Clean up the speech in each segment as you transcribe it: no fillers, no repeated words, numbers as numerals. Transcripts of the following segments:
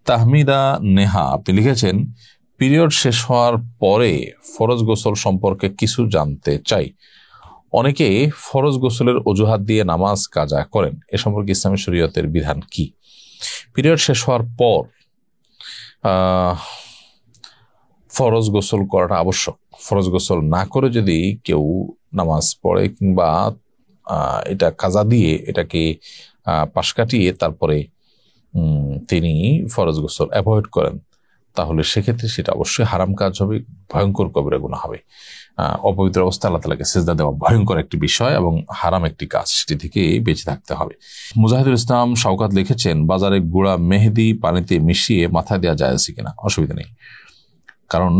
তাহমিদা নেহা আপনি লিখেছেন, পিরিয়ড শেষ হওয়ার পরে ফরজ গোসল সম্পর্কে কিছু জানতে চাই। অনেকে ফরজ গোসলের অজুহাত দিয়ে নামাজ কাজা করেন, এ সম্পর্কে ইসলামী শরীয়তের বিধান কি? পিরিয়ড শেষ হওয়ার পর ফরজ গোসল করাটা আবশ্যক। ফরজ গোসল না করে যদি কেউ নামাজ পড়ে কিংবা এটা কাজা দিয়ে এটাকে পাশ কাটিয়ে তারপরে তিনি ফরজ গোসল অ্যাভয়েড করেন, তাহলে সেক্ষেত্রে সেটা অবশ্যই হারাম কাজ হবে, ভয়ঙ্কর কবিরা গুনাহ হবে। অপবিত্র অবস্থা আল্লাহ তাআলাকে সিজদা দেওয়া ভয়ঙ্কর একটি বিষয় এবং হারাম একটি কাজ, সেটি থেকে বেঁচে থাকতে হবে। মুজাহিদুল ইসলাম শওকাত লিখেছেন, বাজারে গুঁড়া মেহেদি পানিতে মিশিয়ে মাথায় দেওয়া যায় আছে কিনা? অসুবিধা নেই, কারণ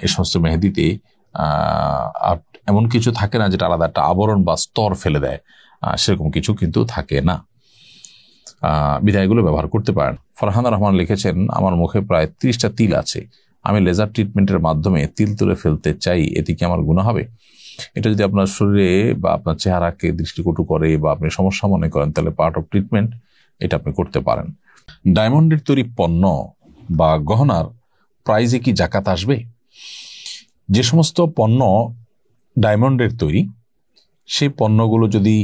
এই সমস্ত মেহেদিতে এমন কিছু থাকে না যেটা আলাদা একটা আবরণ বা স্তর ফেলে দেয়, সেরকম কিছু কিন্তু থাকে না, বিধায়গুলো ব্যবহার করতে পারেন। ফরহান রহমান লিখেছেন, আমার মুখে প্রায় 30টা তিল আছে, আমি লেজার ট্রিটমেন্টের মাধ্যমে তিল তুলে ফেলতে চাই, এতে কি আমার গুনাহ হবে? এটা যদি আপনার শরীরে বা আপনার চেহারাকে দৃষ্টিকটু করে বা আপনি সমস্যা মনে করেন, তাহলে পার্ট অফ ট্রিটমেন্ট এটা আপনি করতে পারেন। ডায়মন্ডের তৈরি পণ্য বা গহনার প্রাইজে কি জাকাত আসবে? যে সমস্ত পণ্য ডায়মন্ডের তৈরি, সেই পণ্যগুলো যদি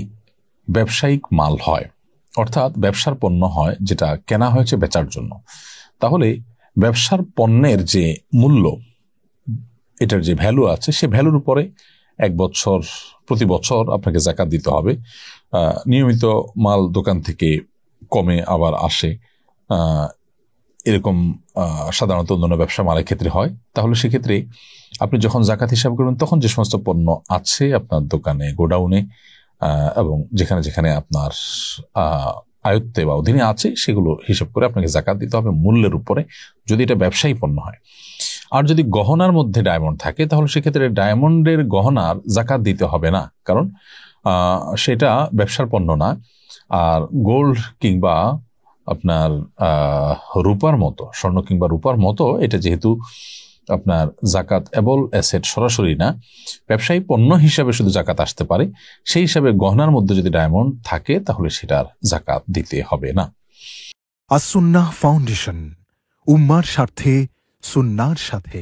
ব্যবসায়িক মাল হয়, অর্থাৎ ব্যবসার পণ্য হয় যেটা কেনা হয়েছে বেচার জন্য, তাহলে ব্যবসার পণ্যের যে মূল্য, এটার যে ভ্যালু আছে, সে ভ্যালুর উপরে প্রতি বছর আপনাকে জাকাত দিতে হবে। নিয়মিত মাল দোকান থেকে কমে আবার আসে, এরকম সাধারণত অন্যান্য ব্যবসা মালের ক্ষেত্রে হয়। তাহলে সেক্ষেত্রে আপনি যখন জাকাত হিসাব করবেন, তখন যে সমস্ত পণ্য আছে আপনার দোকানে, গোডাউনে এবং যেখানে যেখানে আপনার আয়ত্তে বা অধীনে আছে, সেগুলো হিসাব করে আপনাকে জাকাত দিতে হবে মূল্যের উপরে, যদি এটা ব্যবসায়ী পণ্য হয়। আর যদি গহনার মধ্যে ডায়মন্ড থাকে, তাহলে সেক্ষেত্রে ডায়মন্ডের গহনার জাকাত দিতে হবে না, কারণ সেটা ব্যবসার পণ্য না। আর গোল্ড কিংবা আপনার রূপার মতো, স্বর্ণ কিংবা রূপার মতো, এটা যেহেতু আপনার জাকাত এবল অ্যাসেট সরাসরি না, ব্যবসায়ী পণ্য হিসাবে শুধু জাকাত আসতে পারে, সেই হিসাবে গহনার মধ্যে যদি ডায়মন্ড থাকে, তাহলে সেটার জাকাত দিতে হবে না। আস সুন্নাহ ফাউন্ডেশন, উম্মার স্বার্থে সুন্নাহর সাথে।